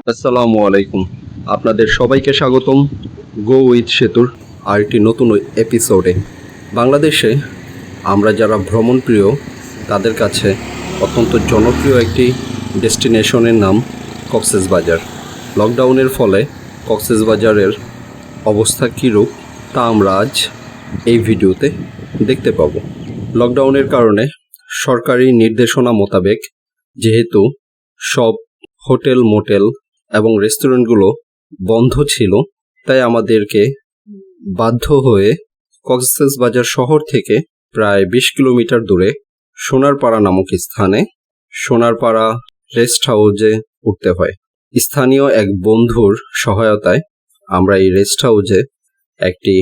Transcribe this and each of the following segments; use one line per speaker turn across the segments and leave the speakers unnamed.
আসসালামু আলাইকুম। আপনাদের সবাইকে স্বাগতম গো উইথ সেতুর আরেকটি নতুন এপিসোডে। বাংলাদেশে আমরা যারা ভ্রমণ প্রিয় তাদের কাছে অত্যন্ত জনপ্রিয় একটি ডেস্টিনেশনের নাম কক্সবাজার। লকডাউনের ফলে কক্সবাজারের অবস্থা কীরূপ তা আমরা আজ এই ভিডিওতে দেখতে পাব। লকডাউনের কারণে সরকারি নির্দেশনা মোতাবেক যেহেতু সব হোটেল, মোটেল এবং রেস্টুরেন্টগুলো বন্ধ ছিল, তাই আমাদেরকে বাধ্য হয়ে কক্সবাজার শহর থেকে প্রায় 20 কিলোমিটার দূরে সোনারপাড়া নামক স্থানে সোনারপাড়া রেস্ট হাউসে উঠতে হয়। স্থানীয় এক বন্ধুর সহায়তায় আমরা এই রেস্ট হাউসে একটি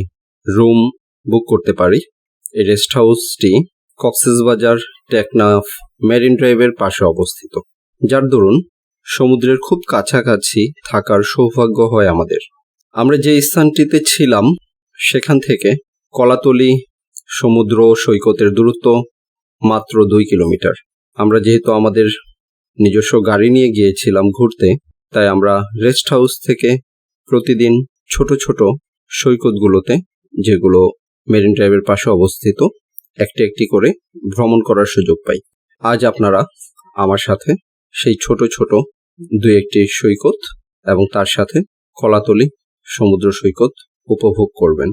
রুম বুক করতে পারি। এই রেস্ট হাউসটি কক্সবাজার টেকনাফ মেরিন ড্রাইভের পাশে অবস্থিত, যার দরুন সমুদ্রের খুব কাছাকাছি থাকার সৌভাগ্য হয় আমাদের। আমরা যে স্থানটিতে ছিলাম সেখান থেকে কলাতলি সমুদ্র সৈকতের দূরত্ব মাত্র 2 কিলোমিটার। আমরা যেহেতু আমাদের নিজস্ব গাড়ি নিয়ে গিয়েছিলাম ঘুরতে, তাই আমরা রেস্ট হাউস থেকে প্রতিদিন ছোট ছোট সৈকতগুলোতে, যেগুলো মেরিন ড্রাইভের পাশে অবস্থিত, একটি একটি করে ভ্রমণ করার সুযোগ পাই। আজ আপনারা আমার সাথে সেই ছোট ছোট 2-1টি সৈকত এবং তার সাথে কলাতলি সমুদ্র সৈকত উপভোগ করবেন।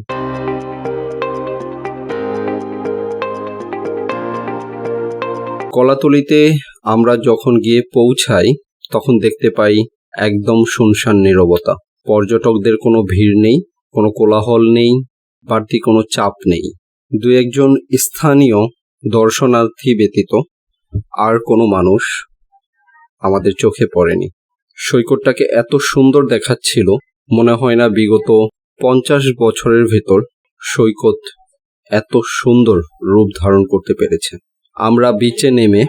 কলাতলিতে আমরা যখন গিয়ে পৌঁছাই তখন দেখতে পাই একদম শুনশান নীরবতা। পর্যটকদের কোনো ভিড় নেই, কোনো কোলাহল নেই, বাড়তি কোনো চাপ নেই। 2-1জন স্থানীয় দর্শনার্থী ব্যতীত আর কোনো মানুষ আমাদের চোখে পড়েনি। সৈকতটাকে এত সুন্দর দেখাচ্ছিল, মনে হয় না বিগত 50 বছরের ভেতর সৈকত এত সুন্দর রূপ ধারণ করতে পেরেছে। আমরা বিচে নেমে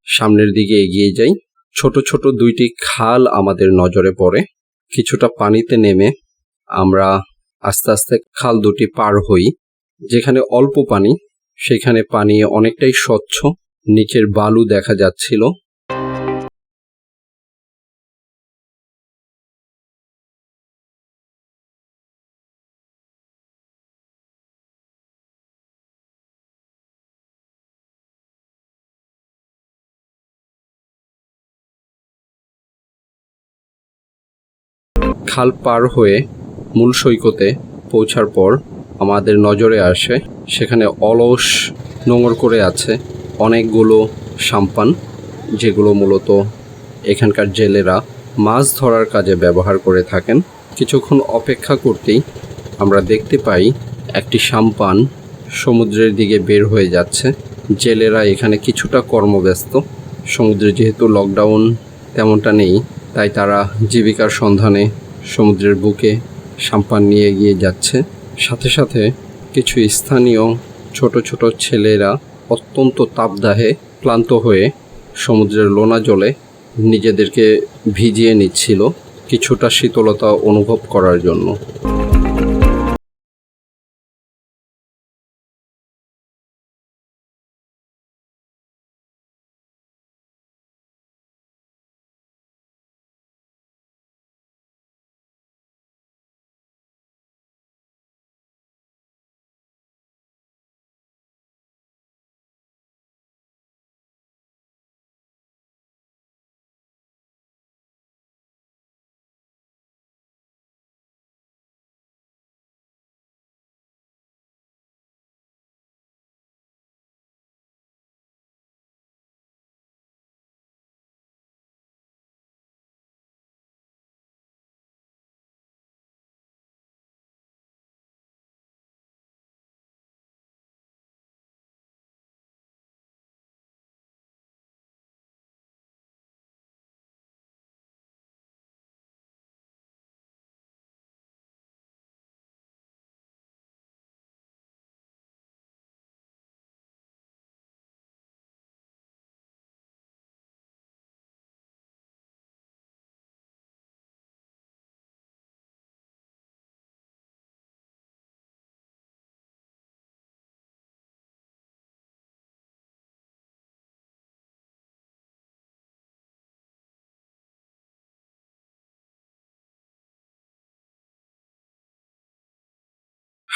সামনের দিকে এগিয়ে যাই। ছোট ছোট 2টি খাল আমাদের নজরে পড়ে। কিছুটা পানিতে নেমে আমরা আস্তে আস্তে খাল 2টি পার হই। যেখানে অল্প পানি, সেখানে পানি অনেকটাই স্বচ্ছ, নিচের বালু দেখা যাচ্ছিল। খাল পার হয়ে মূল সৈকতে পৌঁছার পর আমাদের নজরে আসে সেখানে অলস নোঙর করে আছে অনেকগুলো সাম্পান, যেগুলো মূলত এখানকার জেলেরা মাছ ধরার কাজে ব্যবহার করে থাকেন। কিছুক্ষণ অপেক্ষা করতেই আমরা দেখতে পাই একটি সাম্পান সমুদ্রের দিকে বের হয়ে যাচ্ছে। জেলেরা এখানে কিছুটা কর্মব্যস্ত। সমুদ্রে যেহেতু লকডাউন তেমনটা নেই, তাই তারা জীবিকার সন্ধানে সমুদ্রের বুকে সাম্পান নিয়ে এগিয়ে যাচ্ছে। সাথে সাথে কিছু স্থানীয় ছোট ছোট ছেলেরা অত্যন্ত তাপদাহে ক্লান্ত হয়ে সমুদ্রের লোনা জলে নিজেদেরকে ভিজিয়ে নিচ্ছিল কিছুটা শীতলতা অনুভব করার জন্য।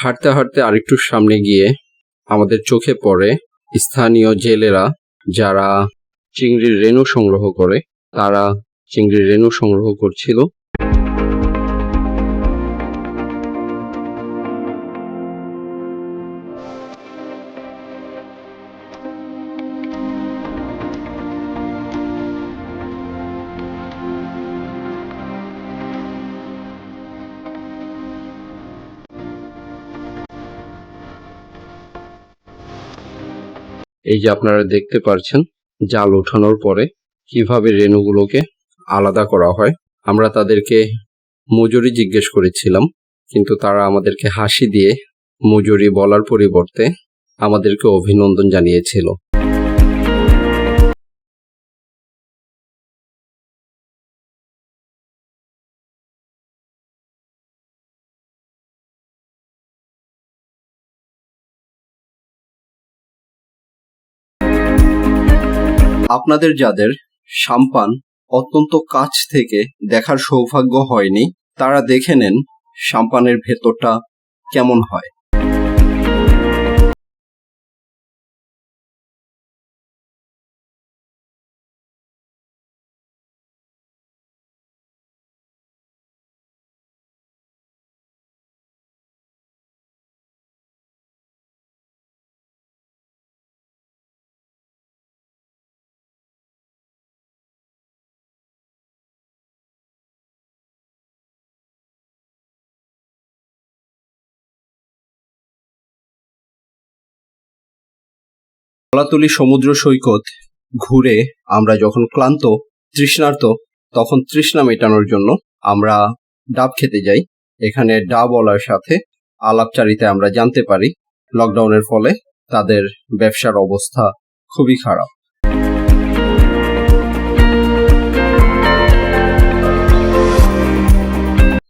হাঁটতে হাঁটতে আরেকটু সামনে গিয়ে আমাদের চোখে পড়ে স্থানীয় জেলেরা যারা চিংড়ির রেণু সংগ্রহ করে, তারা চিংড়ির রেণু সংগ্রহ করছিল। এই যে আপনারা দেখতে পাচ্ছেন জাল ওঠানোর পরে কিভাবে রেণুগুলোকে আলাদা করা হয়। আমরা তাদেরকে মজুরি জিজ্ঞেস করেছিলাম, কিন্তু তারা আমাদেরকে হাসি দিয়ে মজুরি বলার পরিবর্তে আমাদেরকে অভিনন্দন জানিয়েছিল। আপনাদের যাদের সাম্পান অত্যন্ত কাছ থেকে দেখার সৌভাগ্য হয়নি, তারা দেখে নেন সাম্পানের ভেতরটা কেমন হয়। কলাতলী সমুদ্র সৈকত ঘুরে আমরা যখন ক্লান্ত তৃষ্ণার্ত, তখন তৃষ্ণা মেটানোর জন্য আমরা ডাব খেতে যাই। এখানে ডাবওয়ালার সাথে আলাপচারিতায় আমরা জানতে পারি লকডাউনের ফলে তাদের ব্যবসার অবস্থা খুবই খারাপ।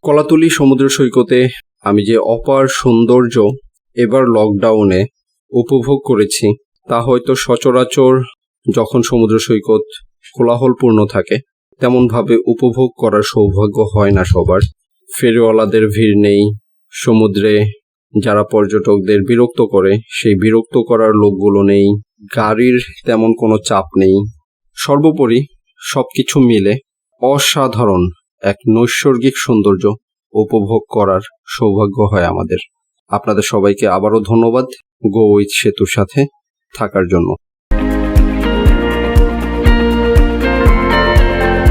কলাতলী সমুদ্র সৈকতে আমি যে অপার সৌন্দর্য এবার লকডাউনে উপভোগ করেছি, তা হয়তো সচরাচর যখন সমুদ্র সৈকত কোলাহলপূর্ণ থাকে তেমনভাবে উপভোগ করার সৌভাগ্য হয় না সবার। ফেরিওয়ালাদের ভিড় নেই, সমুদ্রে যারা পর্যটকদের বিরক্ত করে সেই বিরক্ত করার লোকগুলো নেই, গাড়ির তেমন কোনো চাপ নেই। সর্বোপরি সবকিছু মিলে অসাধারণ এক নৈসর্গিক সৌন্দর্য উপভোগ করার সৌভাগ্য হয় আমাদের। আপনাদের সবাইকে আবারও ধন্যবাদ গো উইথ সেতুর সাথে থাকার জন্য।